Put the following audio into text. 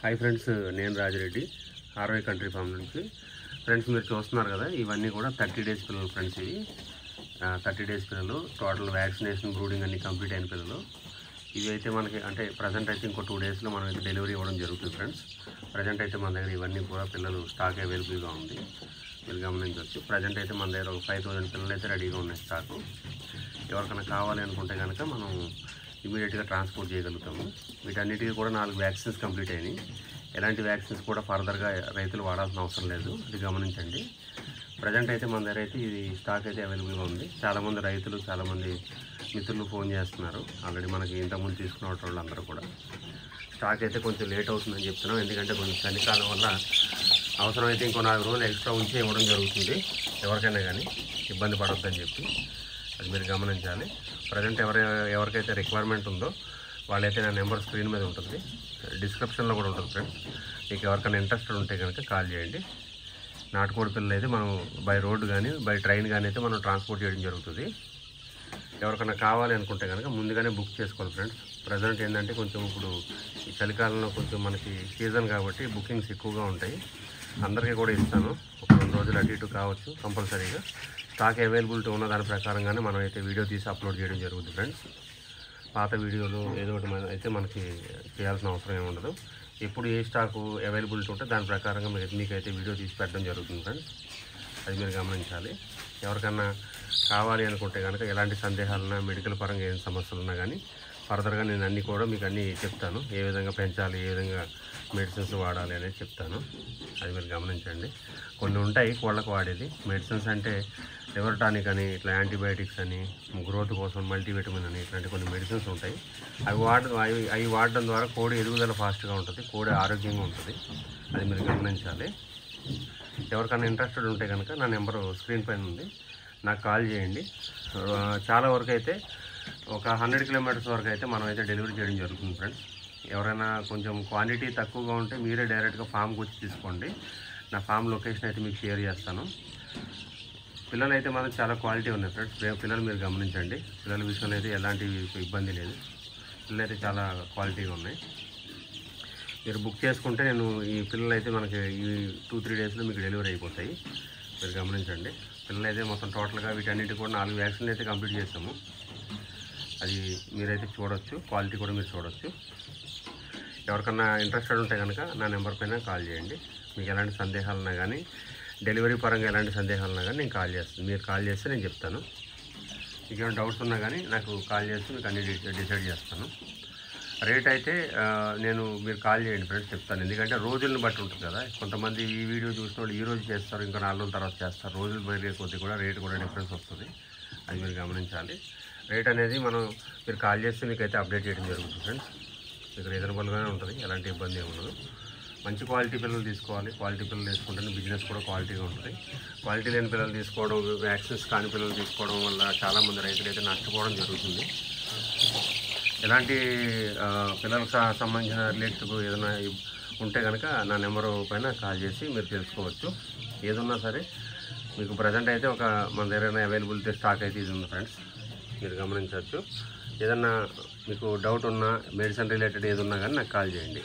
Hi friends, నేను Rajireddy RY country form నుంచి. Friends, మీరు చూస్తున్నారు కదా, ఇవన్నీ కూడా 30 డేస్ పిల్లలు ఫ్రెండ్స్. ఇవి 30 డేస్ పిల్లలు, టోటల్ వ్యాక్సినేషన్ బ్రూడింగ్ అన్ని కంప్లీట్ అయిన పిల్లలు. ఇవి అయితే మనకి అంటే ప్రజెంట్ అయితే ఇంకో 2 డేస్లో మనం అయితే డెలివరీ ఇవ్వడం జరుగుతుంది ఫ్రెండ్స్. ప్రజెంట్ అయితే మన దగ్గర ఇవన్నీ కూడా పిల్లలు స్టాక్ అవైలబుల్గా ఉంది, మీరు గమనించవచ్చు. ప్రజెంట్ అయితే మన దగ్గర ఒక 5000 పిల్లలు అయితే రెడీగా ఉన్నాయి స్టాకు. ఎవరికైనా కావాలి అనుకుంటే కనుక మనం ఇమీడియట్గా ట్రాన్స్పోర్ట్ చేయగలుగుతాము. వీటన్నిటికీ కూడా 4 వ్యాక్సిన్స్ కంప్లీట్ అయినాయి. ఎలాంటి వ్యాక్సిన్స్ కూడా ఫర్దర్గా రైతులు వాడాల్సిన అవసరం లేదు, అది గమనించండి. ప్రజెంట్ అయితే మన దగ్గర అయితే ఇది స్టాక్ అయితే అవైలబుల్గా ఉంది. చాలామంది రైతులు, చాలామంది మిత్రులు ఫోన్ చేస్తున్నారు. ఆల్రెడీ మనకి ఇంతకుముందు తీసుకున్న వాళ్ళందరూ కూడా స్టాక్ అయితే కొంచెం లేట్ అవుతుందని చెప్తున్నాం. ఎందుకంటే కొంచెం చలికాలం వల్ల అవసరమైతే ఇంకో 4 రోజులు ఎక్స్ట్రా ఉంచి ఇవ్వడం జరుగుతుంది, ఎవరికైనా కానీ ఇబ్బంది పడొద్దని చెప్పి. అది మీరు గమనించాలి. ప్రజెంట్ ఎవరికైతే రిక్వైర్మెంట్ ఉందో వాళ్ళైతే నా నెంబర్ స్క్రీన్ మీద ఉంటుంది, డిస్క్రిప్షన్లో కూడా ఉంటుంది ఫ్రెండ్స్. మీకు ఎవరికైనా ఇంట్రెస్టెడ్ ఉంటే కనుక కాల్ చేయండి. నాటుకోడి పిల్లలు అయితే మనం బై రోడ్డు కానీ బై ట్రైన్ కానీ అయితే మనం ట్రాన్స్పోర్ట్ చేయడం జరుగుతుంది. ఎవరికైనా కావాలి అనుకుంటే కనుక ముందుగానే బుక్ చేసుకోవాలి ఫ్రెండ్స్. ప్రజెంట్ ఏంటంటే కొంచెం ఇప్పుడు ఈ చలికాలంలో కొంచెం మనకి సీజన్ కాబట్టి బుకింగ్స్ ఎక్కువగా ఉంటాయి. అందరికీ కూడా ఇస్తాను, ఒక 2 రోజులు అటు ఇటు కావచ్చు. కంపల్సరీగా స్టాక్ అవైలబిలిటీ ఉన్న దాని ప్రకారంగానే మనం అయితే వీడియో తీసి అప్లోడ్ చేయడం జరుగుతుంది ఫ్రెండ్స్. పాత వీడియోలు ఏదో ఒకటి అయితే మనకి చేయాల్సిన అవసరం ఏమి ఉండదు. ఎప్పుడు ఏ స్టాకు అవైలబిలిటీ ఉంటే దాని ప్రకారంగా మీకైతే వీడియో తీసి పెట్టడం జరుగుతుంది ఫ్రెండ్స్. అది మీరు గమనించాలి. ఎవరికన్నా కావాలి అనుకుంటే కనుక ఎలాంటి సందేహాలున్నా, మెడికల్ పరంగా ఏం సమస్యలు ఉన్నా కానీ ఫర్దర్గా నేను అన్నీ కూడా మీకు అన్నీ చెప్తాను. ఏ విధంగా పెంచాలి, ఏ విధంగా మెడిసిన్స్ వాడాలి అనేది చెప్తాను. అది మీరు గమనించండి. కొన్ని ఉంటాయి కోళ్ళకు వాడేది మెడిసిన్స్, అంటే లివర్ టానిక్ అని, ఇట్లా యాంటీబయాటిక్స్ అని, గ్రోత్ కోసం మల్టీవిటమిన్ అని, ఇట్లాంటి కొన్ని మెడిసిన్స్ ఉంటాయి. అవి వాడడం ద్వారా కోడి ఎదుగుదల ఫాస్ట్గా ఉంటుంది, కోడి ఆరోగ్యంగా ఉంటుంది. అది మీరు గమనించాలి. ఎవరికైనా ఇంట్రెస్టెడ్ ఉంటే కనుక నా నెంబరు స్క్రీన్ పైన ఉంది, నాకు కాల్ చేయండి. చాలా వరకు అయితే ఒక 100 కిలోమీటర్స్ వరకు అయితే మనం అయితే డెలివరీ చేయడం జరుగుతుంది ఫ్రెండ్స్. ఎవరైనా కొంచెం క్వాంటిటీ తక్కువగా ఉంటే మీరే డైరెక్ట్గా ఫామ్కి వచ్చి తీసుకోండి. నా ఫామ్ లొకేషన్ అయితే మీకు షేర్ చేస్తాను. పిల్లలు అయితే మాత్రం చాలా క్వాలిటీ ఉన్నాయి ఫ్రెండ్స్. పిల్లలు మీరు గమనించండి. పిల్లల విషయంలో అయితే ఎలాంటి ఇబ్బంది లేదు. పిల్లలు అయితే చాలా క్వాలిటీగా ఉన్నాయి. మీరు బుక్ చేసుకుంటే నేను ఈ పిల్లలు అయితే మనకి ఈ 2-3 డేస్లో మీకు డెలివరీ అయిపోతాయి, మీరు గమనించండి. పిల్లలు అయితే మొత్తం టోటల్గా వీటన్నిటి కూడా 4 వ్యాక్సిన్లు అయితే కంప్లీట్ చేస్తాము. అది మీరైతే చూడొచ్చు, క్వాలిటీ కూడా మీరు చూడొచ్చు. ఎవరికన్నా ఇంట్రెస్టెడ్ ఉంటే కనుక నా నెంబర్ పైన కాల్ చేయండి. మీకు ఎలాంటి సందేహాలు ఉన్నా కానీ, డెలివరీ పరంగా ఎలాంటి సందేహాలు ఉన్నా కానీ నేను కాల్ చేస్తాను. మీరు కాల్ చేస్తే నేను చెప్తాను. మీకు ఏమైనా డౌట్స్ ఉన్నా కానీ నాకు కాల్ చేసి మీకు అన్ని డిసైడ్ చేస్తాను. రేట్ అయితే మీరు కాల్ చేయండి ఫ్రెండ్స్, చెప్తాను. ఎందుకంటే రోజులను బట్టి ఉంటుంది కదా. కొంతమంది ఈ వీడియో చూసిన వాళ్ళు ఈ రోజు చేస్తారు, ఇంకా 4 రోజుల తర్వాత చేస్తారు. రోజులు పెరిగే కొద్దీ కూడా రేటు కూడా డిఫరెన్స్ వస్తుంది, అది మీరు గమనించాలి. రేట్ అనేది మీరు కాల్ చేస్తే మీకైతే అప్డేట్ చేయడం జరుగుతుంది ఫ్రెండ్స్. మీకు రీజనబుల్గానే ఉంటుంది, ఎలాంటి ఇబ్బంది ఏమి ఉండదు. మంచి క్వాలిటీ పిల్లలు తీసుకోవాలి. క్వాలిటీ పిల్లలు తీసుకుంటేనే బిజినెస్ కూడా క్వాలిటీగా ఉంటుంది. క్వాలిటీ లేని పిల్లలు తీసుకోవడం, వ్యాక్సిన్స్ కాని పిల్లలు తీసుకోవడం వల్ల చాలామంది రైతులు అయితే నష్టపోవడం జరుగుతుంది. ఎలాంటి పిల్లలకు సంబంధించిన రిలేటెడ్ ఏదైనా ఉంటే కనుక నా నెంబరు పైన కాల్ చేసి మీరు తెలుసుకోవచ్చు. ఏదున్నా సరే మీకు ప్రజెంట్ అయితే మన దగ్గర అవైలబిలిటీ స్టాక్ అయితే ఇది ఉంది ఫ్రెండ్స్, మీరు గమనించవచ్చు. ఏదన్నా మీకు డౌట్ ఉన్నా, మెడిసిన్ రిలేటెడ్ ఏది ఉన్నా కానీ నాకు కాల్ చేయండి.